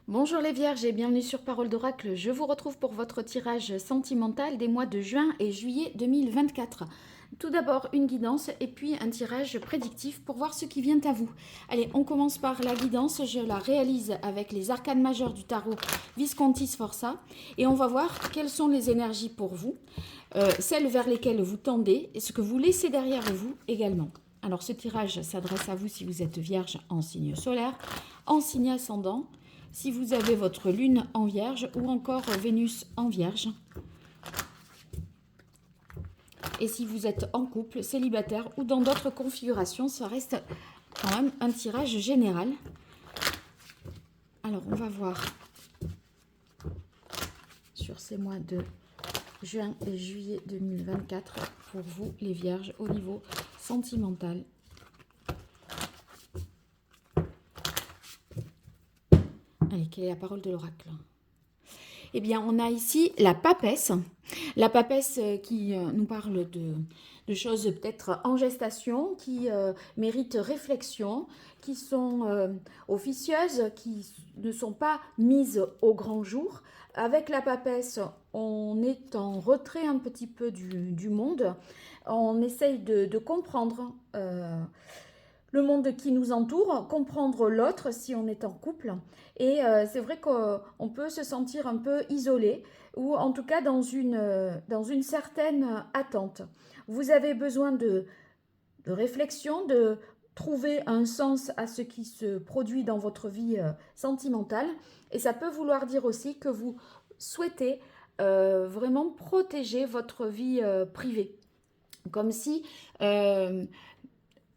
Bonjour les Vierges et bienvenue sur Parole d'Oracle. Je vous retrouve pour votre tirage sentimental des mois de juin et juillet 2024. Tout d'abord une guidance et puis un tirage prédictif pour voir ce qui vient à vous. Allez, on commence par la guidance. Je la réalise avec les arcanes majeures du tarot Visconti Sforza et on va voir quelles sont les énergies pour vous, celles vers lesquelles vous tendez et ce que vous laissez derrière vous également. Alors ce tirage s'adresse à vous si vous êtes Vierge en signe solaire, en signe ascendant, si vous avez votre lune en vierge ou encore Vénus en vierge. Et si vous êtes en couple, célibataire ou dans d'autres configurations, ça reste quand même un tirage général. Alors on va voir sur ces mois de juin et juillet 2024 pour vous les vierges au niveau sentimental. Allez, quelle est la parole de l'oracle? Eh bien, on a ici la papesse. La papesse qui nous parle de choses peut-être en gestation, qui méritent réflexion, qui sont officieuses, qui ne sont pas mises au grand jour. Avec la papesse, on est en retrait un petit peu du monde. On essaye de comprendre le monde qui nous entoure, comprendre l'autre si on est en couple. Et c'est vrai qu'on peut se sentir un peu isolé ou en tout cas dans une certaine attente. Vous avez besoin de réflexion, de trouver un sens à ce qui se produit dans votre vie sentimentale. Et ça peut vouloir dire aussi que vous souhaitez vraiment protéger votre vie privée. Comme si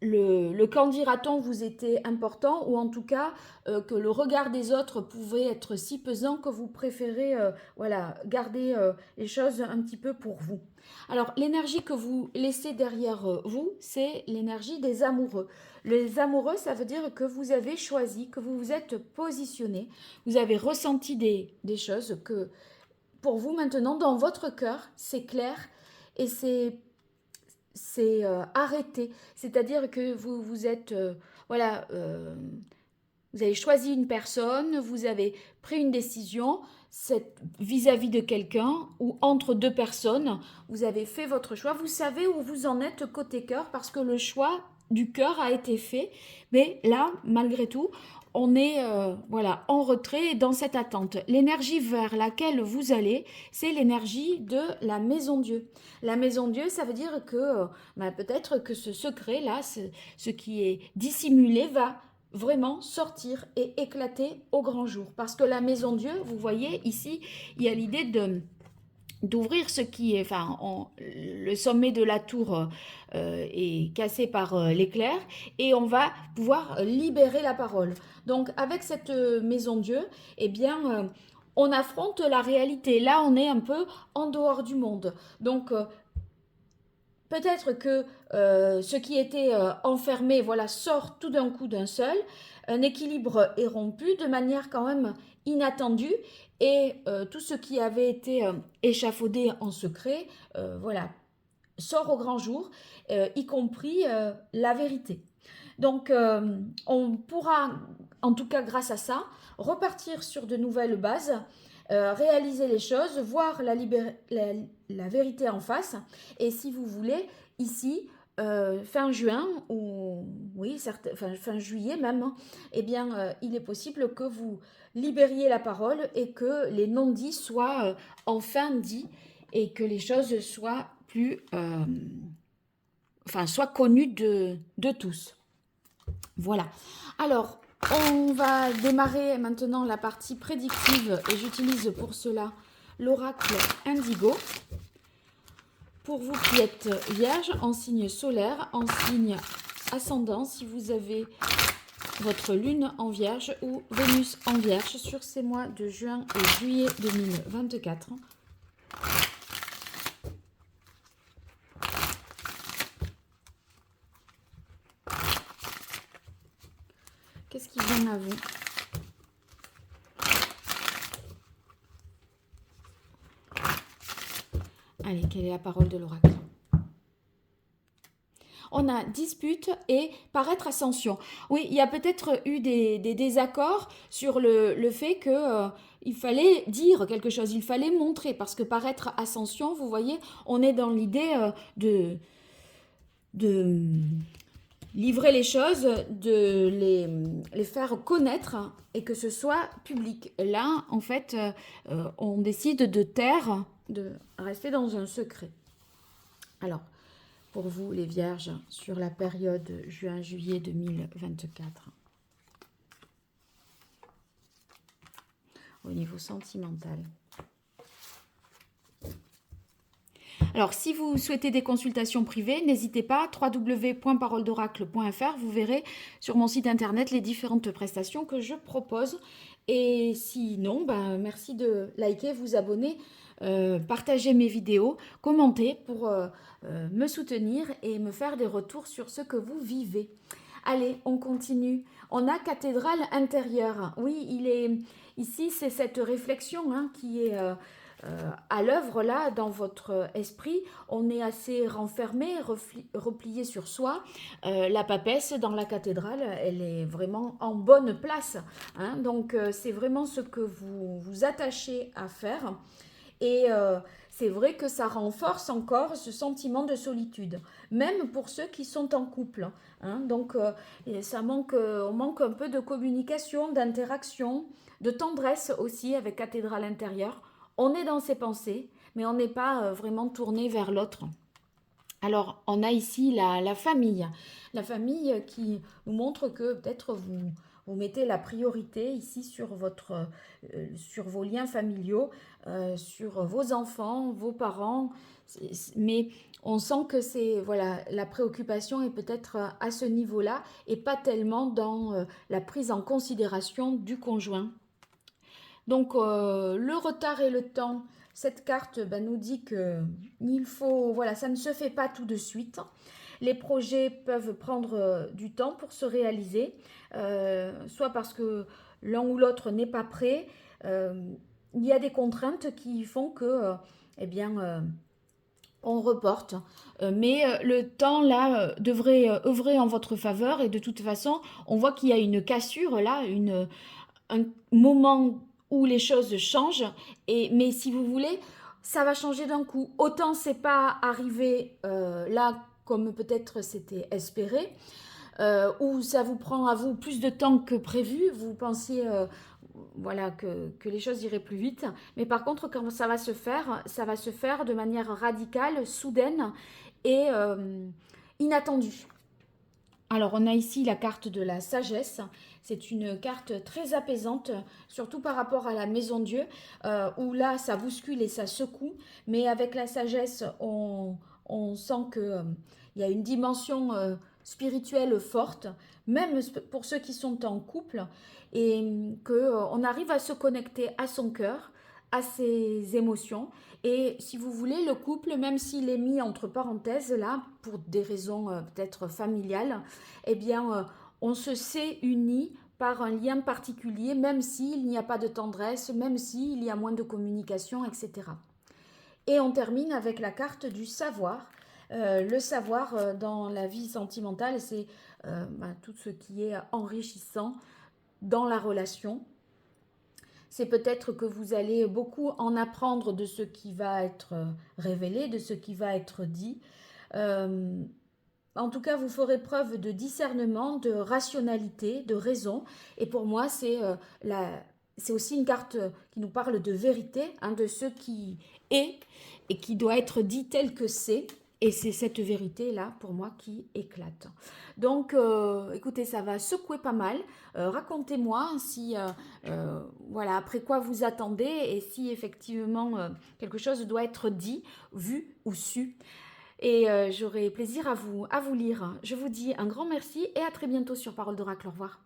le qu'en dira-t-on vous était important, ou en tout cas que le regard des autres pouvait être si pesant que vous préférez voilà, garder les choses un petit peu pour vous. Alors l'énergie que vous laissez derrière vous, c'est l'énergie des amoureux. Les amoureux, ça veut dire que vous avez choisi, que vous vous êtes positionné, vous avez ressenti des choses que pour vous maintenant dans votre cœur, c'est clair et c'est arrêté. C'est-à-dire que vous êtes, voilà, vous avez choisi une personne, vous avez pris une décision vis-à-vis de quelqu'un ou entre deux personnes, vous avez fait votre choix, vous savez où vous en êtes côté cœur parce que le choix du cœur a été fait, mais là, malgré tout, on est voilà, en retrait dans cette attente. L'énergie vers laquelle vous allez, c'est l'énergie de la maison Dieu. La maison Dieu, ça veut dire que peut-être que ce secret-là, ce qui est dissimulé, va vraiment sortir et éclater au grand jour. Parce que la maison Dieu, vous voyez ici, il y a l'idée d'ouvrir ce qui est, enfin, le sommet de la tour est cassé par l'éclair et on va pouvoir libérer la parole. Donc avec cette maison Dieu, eh bien, on affronte la réalité. Là, on est un peu en dehors du monde. Donc peut-être que ce qui était enfermé, voilà, sort tout d'un coup d'un seul. Un équilibre est rompu de manière quand même inattendue et tout ce qui avait été échafaudé en secret, voilà, sort au grand jour, y compris la vérité. Donc, on pourra, en tout cas grâce à ça, repartir sur de nouvelles bases, réaliser les choses, voir la vérité en face. Et si vous voulez, ici, fin juin, ou oui, fin juillet même, hein, eh bien, il est possible que vous libériez la parole et que les non-dits soient enfin dits et que les choses soient plus, soient connues de tous. Voilà. Alors, on va démarrer maintenant la partie prédictive et j'utilise pour cela l'oracle Indigo. Pour vous qui êtes vierge, en signe solaire, en signe ascendant, si vous avez votre lune en vierge ou Vénus en vierge sur ces mois de juin et juillet 2024. Qu'est-ce qui vient à vous? Allez, quelle est la parole de l'oracle? on a dispute et paraître ascension. Oui, il y a peut-être eu des désaccords sur le fait que il fallait dire quelque chose, il fallait montrer, parce que paraître ascension, vous voyez, on est dans l'idée de livrer les choses, de les faire connaître et que ce soit public. Là, en fait, on décide de taire, de rester dans un secret. Alors, pour vous, les vierges, sur la période juin-juillet 2024, au niveau sentimental. Alors, si vous souhaitez des consultations privées, n'hésitez pas, www.paroledoracle.fr, vous verrez sur mon site internet les différentes prestations que je propose. Et sinon, ben, merci de liker, vous abonner, partager mes vidéos, commenter pour me soutenir et me faire des retours sur ce que vous vivez. Allez, on continue. On a cathédrale intérieure. Oui, ici, c'est cette réflexion hein, qui est à l'œuvre là dans votre esprit. On est assez renfermé, replié sur soi. La papesse dans la cathédrale, elle est vraiment en bonne place. Hein, donc, c'est vraiment ce que vous vous attachez à faire. Et c'est vrai que ça renforce encore ce sentiment de solitude, même pour ceux qui sont en couple. Hein. Donc, on manque un peu de communication, d'interaction, de tendresse aussi avec cathédrale intérieure. On est dans ses pensées, mais on n'est pas vraiment tourné vers l'autre. Alors, on a ici la famille. La famille qui nous montre que peut-être vous mettez la priorité ici sur vos liens familiaux, sur vos enfants, vos parents. Mais on sent que voilà, la préoccupation est peut-être à ce niveau-là et pas tellement dans la prise en considération du conjoint. Donc, le retard et le temps, cette carte nous dit que voilà, ça ne se fait pas tout de suite. Les projets peuvent prendre du temps pour se réaliser, soit parce que l'un ou l'autre n'est pas prêt. Il y a des contraintes qui font que, on reporte. Mais le temps, là, devrait œuvrer en votre faveur. Et de toute façon, on voit qu'il y a une cassure, là, un moment où les choses changent, mais si vous voulez, ça va changer d'un coup. Autant c'est pas arrivé là comme peut-être c'était espéré, ou ça vous prend à vous plus de temps que prévu, vous pensiez voilà, que les choses iraient plus vite, mais par contre quand ça va se faire de manière radicale, soudaine et inattendue. Alors, on a ici la carte de la sagesse. C'est une carte très apaisante, surtout par rapport à la maison Dieu, où là, ça bouscule et ça secoue. Mais avec la sagesse, on sent qu'il y a une dimension spirituelle forte, même pour ceux qui sont en couple, et qu'on arrive à se connecter à son cœur, à ses émotions. Et si vous voulez, le couple, même s'il est mis entre parenthèses là, pour des raisons peut-être familiales, eh bien, on se sait unis par un lien particulier, même s'il n'y a pas de tendresse, même s'il y a moins de communication, etc. Et on termine avec la carte du savoir. Le savoir dans la vie sentimentale, c'est tout ce qui est enrichissant dans la relation. C'est peut-être que vous allez beaucoup en apprendre de ce qui va être révélé, de ce qui va être dit. En tout cas, vous ferez preuve de discernement, de rationalité, de raison. Et pour moi, c'est aussi une carte qui nous parle de vérité, hein, de ce qui est et qui doit être dit tel que c'est. Et c'est cette vérité-là, pour moi, qui éclate. Donc, écoutez, ça va secouer pas mal. Racontez-moi si, voilà, après quoi vous attendez et si effectivement quelque chose doit être dit, vu ou su. Et j'aurai plaisir à vous lire. Je vous dis un grand merci et à très bientôt sur Parole d'Oracle. Au revoir.